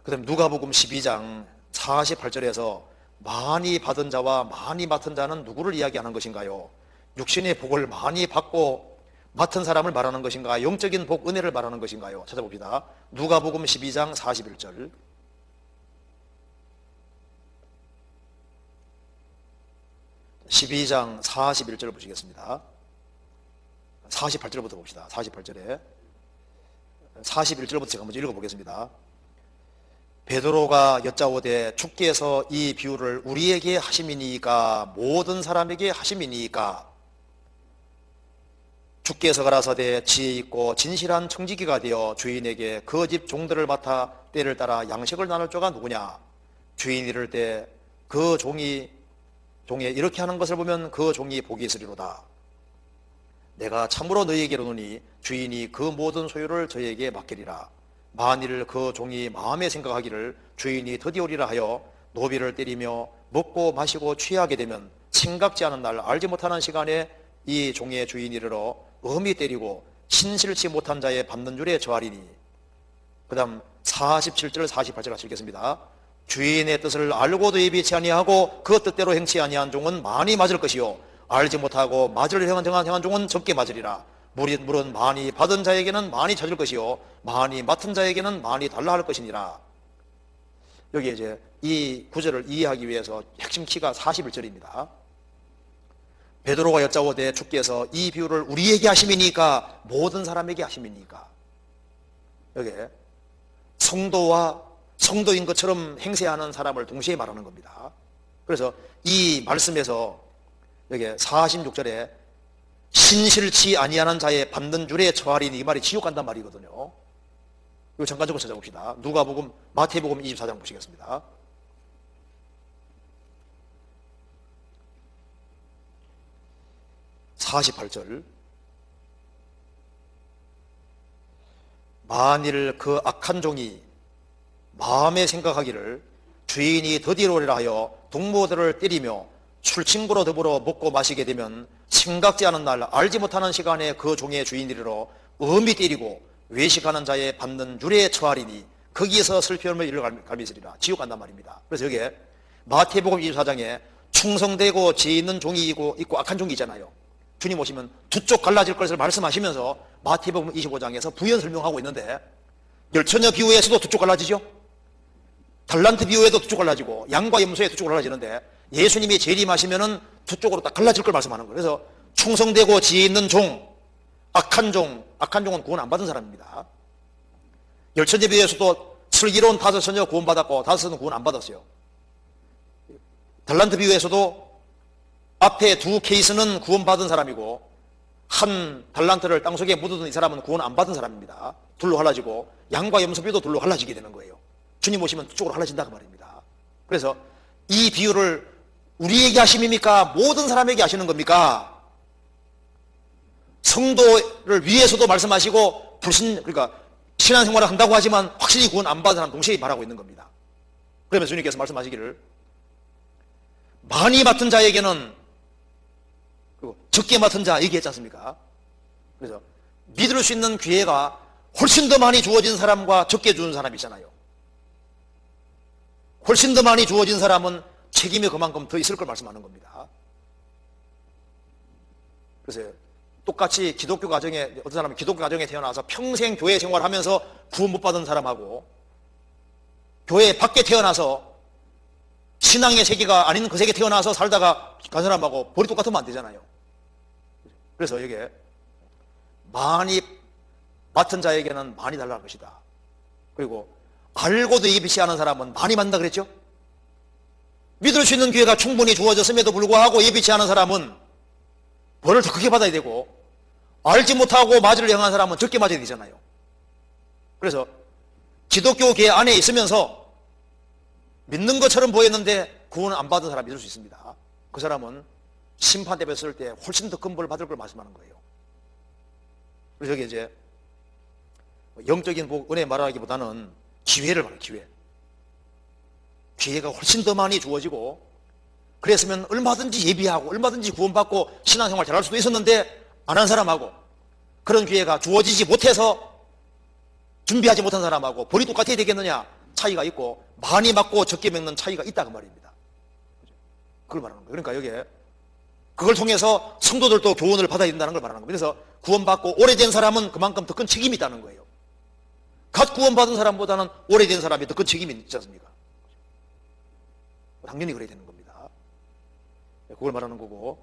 그 다음에 누가복음 12장 48절에서 많이 받은 자와 많이 맡은 자는 누구를 이야기하는 것인가요? 육신의 복을 많이 받고 맡은 사람을 말하는 것인가? 영적인 복, 은혜를 말하는 것인가요? 찾아봅시다. 누가복음 12장 41절. 12장 41절을 보시겠습니다. 48절부터 봅시다. 48절에 41절부터 제가 먼저 읽어보겠습니다. 베드로가 여짜오되 주께서 이 비유를 우리에게 하심이니까 모든 사람에게 하심이니까 주께서 가라사대 지혜 있고 진실한 청지기가 되어 주인에게 그 집 종들을 맡아 때를 따라 양식을 나눌 자가 누구냐? 주인이 이를 때 그 종에 이렇게 하는 것을 보면 그 종이 복이 있으리로다. 내가 참으로 너희에게 이르노니 주인이 그 모든 소유를 저희에게 맡기리라. 만일 그 종이 마음에 생각하기를 주인이 드디어 오리라 하여 노비를 때리며 먹고 마시고 취하게 되면 생각지 않은 날 알지 못하는 시간에 이 종의 주인이 이르러 엄히 때리고 신실치 못한 자의 받는 줄에 저하리니. 그 다음 47절 48절 같이 읽겠습니다. 주인의 뜻을 알고도 예비치 아니하고 그 뜻대로 행치 아니한 종은 많이 맞을 것이요 알지 못하고 맞을 행한 종은 적게 맞으리라. 물은 많이 받은 자에게는 많이 찾을 것이요 많이 맡은 자에게는 많이 달라 할 것이니라. 여기 이제 이 구절을 이해하기 위해서 핵심 키가 41절입니다. 베드로가 여짜오되 주께서 이 비유를 우리에게 하심이니까 모든 사람에게 하심이니까. 여기 성도와 성도인 것처럼 행세하는 사람을 동시에 말하는 겁니다. 그래서 이 말씀에서 여기 46절에 신실치 아니하는 자의 받는 줄에 처하리니 이 말이 지옥 간단 말이거든요. 이거 잠깐 좀 찾아봅시다. 누가복음 마태복음 24장 보시겠습니다. (48절) 만일 그 악한 종이 마음에 생각하기를 주인이 더디로 오리라 하여 동무들을 때리며 술친구로 더불어 먹고 마시게 되면 생각지 않은 날 알지 못하는 시간에 그 종의 주인이르러 엄히 때리고 외식하는 자의 받는 줄에 처하리니 거기에서 슬픔을 이를 갈미으리라. 지옥 간단 말입니다. 그래서 여기에 마태복음 24장에 충성되고 지혜 있는 종이 있고 악한 종이 있잖아요. 주님 오시면 두 쪽 갈라질 것을 말씀하시면서 마태복음 25장에서 부연 설명하고 있는데 열처녀 비유에서도 두 쪽 갈라지죠. 달란트 비유에도 두 쪽 갈라지고 양과 염소에 두 쪽 갈라지는데 예수님이 재림하시면은 두 쪽으로 딱 갈라질 걸 말씀하는 거예요. 그래서 충성되고 지혜 있는 종, 악한 종은 구원 안 받은 사람입니다. 열처녀 비유에서도 슬기로운 다섯 처녀 구원받았고 다섯은 구원 안 받았어요. 달란트 비유에서도 앞에 두 케이스는 구원받은 사람이고 한 달란트를 땅속에 묻어둔 이 사람은 구원 안 받은 사람입니다. 둘로 갈라지고 양과 염소비도 둘로 갈라지게 되는 거예요. 주님 오시면 두 쪽으로 갈라진다 그 말입니다. 그래서 이 비유를 우리에게 하심입니까? 모든 사람에게 하시는 겁니까? 성도를 위해서도 말씀하시고 그러니까 신앙생활을 한다고 하지만 확실히 구원 안 받은 사람 동시에 말하고 있는 겁니다. 그러면서 주님께서 말씀하시기를 많이 맡은 자에게는 그리고 적게 맡은 자 얘기했지 않습니까? 그래서 믿을 수 있는 기회가 훨씬 더 많이 주어진 사람과 적게 주는 사람이 있잖아요. 훨씬 더 많이 주어진 사람은 책임이 그만큼 더 있을 걸 말씀하는 겁니다. 그래서 똑같이 기독교 가정에 어떤 사람은 기독교 가정에 태어나서 평생 교회 생활하면서 구원 못 받은 사람하고 교회 밖에 태어나서 신앙의 세계가 아닌 그 세계 태어나서 살다가 간 사람하고 벌이 똑같으면 안 되잖아요. 그래서 여기에 많이 맡은 자에게는 많이 달라할 것이다. 그리고 알고도 예비치 않은 사람은 많이 받는다 그랬죠? 믿을 수 있는 기회가 충분히 주어졌음에도 불구하고 예비치 않은 사람은 벌을 더 크게 받아야 되고 알지 못하고 맞을 행한 사람은 적게 맞아야 되잖아요. 그래서 기독교계 안에 있으면서 믿는 것처럼 보였는데 구원을 안 받은 사람이 있을 수 있습니다. 그 사람은 심판대 에 섰을 때 훨씬 더 큰 벌을 받을 걸 말씀하는 거예요. 그래서 여기 이제 영적인 복, 은혜 말하기보다는 기회를 말해요. 기회가 훨씬 더 많이 주어지고 그랬으면 얼마든지 예비하고 얼마든지 구원받고 신앙생활 잘할 수도 있었는데 안 한 사람하고 그런 기회가 주어지지 못해서 준비하지 못한 사람하고 벌이 똑같아야 되겠느냐? 차이가 있고 많이 맞고 적게 먹는 차이가 있다 그 말입니다. 그걸 말하는 거예요. 그러니까 여기에 그걸 통해서 성도들도 교훈을 받아야 된다는 걸 말하는 겁니다. 그래서 구원받고 오래된 사람은 그만큼 더 큰 책임이 있다는 거예요. 갓 구원받은 사람보다는 오래된 사람이 더 큰 책임이 있지 않습니까? 당연히 그래야 되는 겁니다. 그걸 말하는 거고,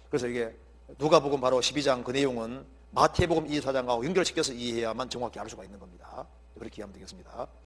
그래서 이게 누가복음 바로 12장 그 내용은 마태복음 24장하고 연결시켜서 이해해야만 정확히 알 수가 있는 겁니다. 그렇게 이해하면 되겠습니다.